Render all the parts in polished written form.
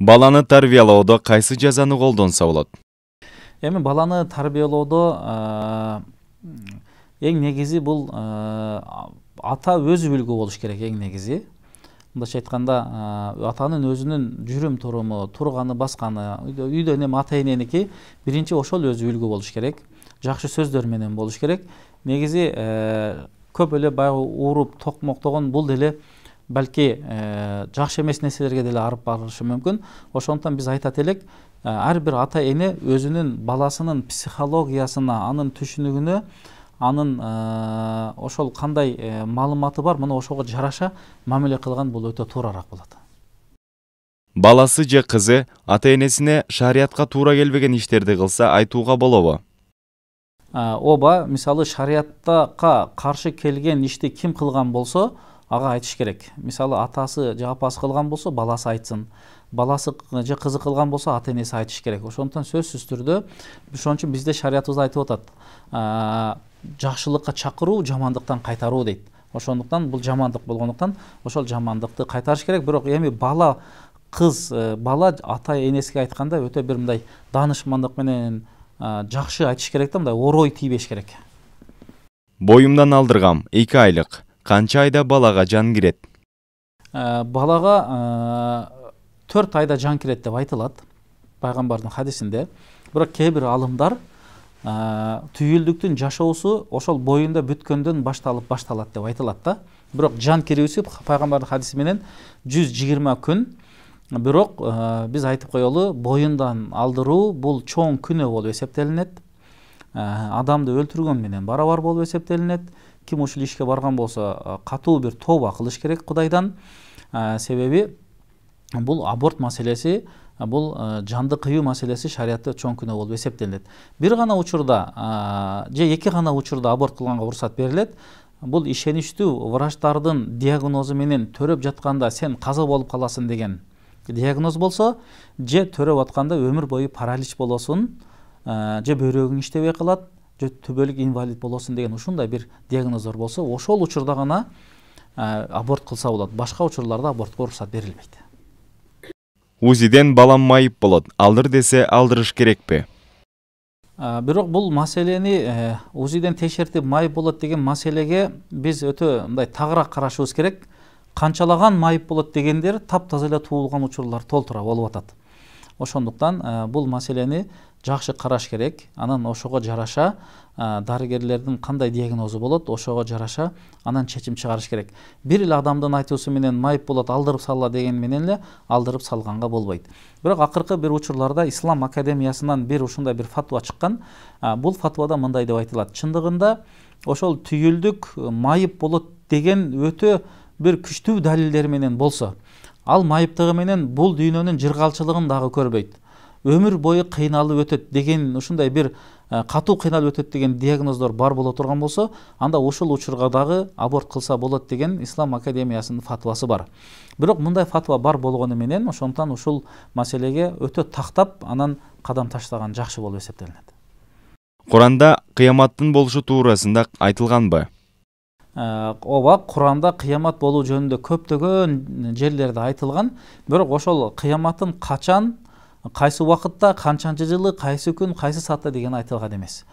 Баланы тарбиялоодо кайсы жазаны колдонсо болот? Эми баланы тарбиялоодо эң негизи бул ата өзү үлгү болуш керек эң негизи. Мындайча айтканда, атанын өзүнүн жүрүм туруму, турганы, басканы, үйдө эми ата эненики биринчи ошол өзү үлгү болуш керек. Жакшы сөздөр менен болуш керек. Негизи көп эле баягы ууруп, токмоктогон бул деле балки жакшы эмес нерселерге деле алып барышы мүмкүн. Ошондуктан биз айтат элек, ар бир ата эне өзүнүн баласынын психологиясына, анын түшүнүгүнө, анын ошол кандай маалыматы бар, мына ошого жараша мамиле кылган бул өтө туурараак болот. Баласы же кызы ата энесине шариятка туура келбеген иштерди кылса айтууга болобу? Ооба, мисалы шариятка каршы келген ишти ким кылган болсо, ага айтыш керек. Мисалы атасы же апасы кылган болсо, баласы айтсын. Баласы же кызы кылган болсо, ата энеси айтыш керек. Ошондуктан сөзсүз түрдө ошон үчүн бизде шариятыбыз айтып атат. Жакшылыкка чакыруу, жамандыктан кайтаруу дейт. Ошондуктан бул жамандык болгондуктан ошол жамандыкты кайтарыш керек. Бирок эми бала, кыз, бала ата энесине айтканда өтө бир мындай даанышмандык менен жакшы айтыш керек да, мындай орой тийбеш керек. Боюмдан алдыргам 2 айлык. Канча айда балага жан кирет? Балага 4 айда жан кирет деп айтылат пайгамбардын хадисинде. Бирок кээ бир алымдар түйүлдүктүн жашоосу ошол боюнда бүткөндөн башталат деп айтылат да. Бирок жан кирүүсү пайгамбардын хадиси менен 120 күн. Бирок биз айтып коелу, боюндан алдыруу бул чоң күнөө болуп эсептелинет. Адамды өлтүргөн менен барабар болуп эсептелинет. Ким ушул ишке барган болсо, катуу бир тооба кылыш керек Кудайдан. Себеби бул аборт маселеси, бул жанды кыюу маселеси шариятта чоң күнөө болуп эсептелинет. Бир гана учурда же эки гана учурда аборт кылганга уруксат берилет. Бул ишеничтүү врачтардын диагнозу менен төрөп жатканда сен каза болуп каласың деген диагноз болсо, же төрөп атканда өмүр бою паралич болосуң, же бөйрөгүң иштебей калат, же түбөлүк инвалид болосуң деген ушундай бир диагноздор болсо, ошол учурда гана аборт кылса болот. Башка учурларда абортко уруксат берилбейт. УЗИден балам майып болот. Алдыр десе алдырыш керекпи? Бирок бул маселени УЗИден текшертип майып болот деген маселеге биз өтө мындай тагыраак карашыбыз керек. Канчалаган майып болот дегендер таптаза эле туулган учурлар толтура болуп атат. Ошондуктан бул маселени жакшы караш керек. Анан ошого жараша дарыгерлердин кандай диагнозу болот, ошого жараша анан чечим чыгарыш керек. Бир эле адамдын айтуусу менен майып болот, алдырып салла деген менен эле алдырып салганга болбойт. Бирок акыркы бир учурларда Ислам академиясынан бир ушундай бир фатва чыккан. Бул фатвада мындай деп айтылат: чындыгында ошол түйүлдүк майып болот деген өтө бир күчтүү далилдер менен болсо, ал майыптыгы менен бул дүйнөнүн жыргалчылыгын дагы көрбөйт. Өмүр бою кыйналып өтөт деген, ушундай бир катуу кыйналып өтөт деген диагноздор бар боло турган болсо, анда ушул учурга дагы аборт кылса болот деген Ислам академиясынын фатвасы бар. Бирок мындай фатва бар болгону менен, ошондуктан ушул маселеге өтө тактап анан кадам таштаган жакшы болуп эсептелинет. Куранда кыяматтын болушу туурасында айтылганбы? Ооба, Куранда кыямат болуу жөнүндө көптөгөн жерлерде айтылган. Бирок ошол кыяматтын качан, кайсы убакытта, канчанчы жылы, кайсы күн, кайсы саатта деген айтылган эмес.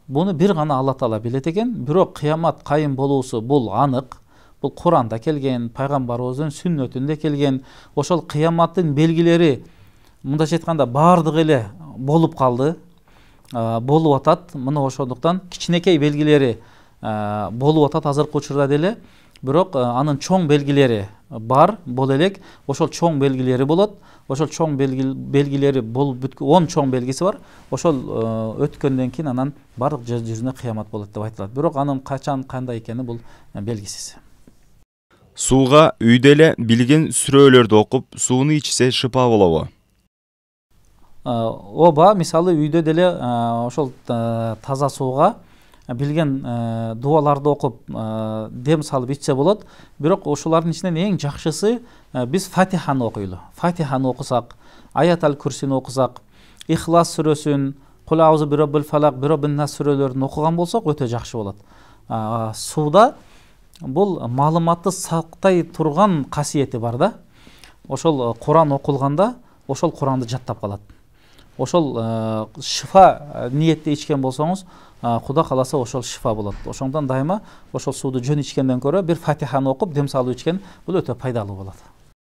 Буну бир гана Алла Таала билет экен. Бирок кыямат кайын болуусу бул анык. Бул Куранда келген, пайгамбарыбыздын сүннөтүндө келген. Ошол кыяматтын белгилери мындайча айтканда бардыгы эле болуп калды, болуп атат. Мына ошондуктан кичинекей белгилери болуп атат азыркы учурда деле. Бирок анын чоң белгилери бар, бол элек. Ошол чоң белгилери болот. Ошол чоң белгилери болуп 10 чоң белгиси бар. Ошол өткөндөн кийин анан бардык жер жүзүнө кыямат болот деп айтылат. Бирок анын качан, кандай экени бул белгисиз. Сууга үйдө эле билген сүрөлөрдү окуп, сууну ичсе шыпа болобу? Ооба, мисалы үйдө деле ошол таза сууга билген дуаларды окуп дем салып ичсе болот. Бирок ошолардын ичинен эң жакшысы биз Фатиханы окуйлу. Фатиханы окусак, Аят аль-Курсини окусак, Ихлас сүрөсүн, Кул аузу бироббил фалак, бироббин нас сүрөлөрүн окуган болсок өтө жакшы болот. Сууда бул маалыматты сактай турган касиети бар да. Ошол Куран окулганда ошол Куранды жаттап калат. Ошол шифа ниетте ичкен болсоңуз, Куда кааласа ошол шифа болот. Ошондон дайыма ошол сууду жөн ичкенден көрө бир Фатиханы окуп дем салуу ичкен бул өтө пайдалуу болот.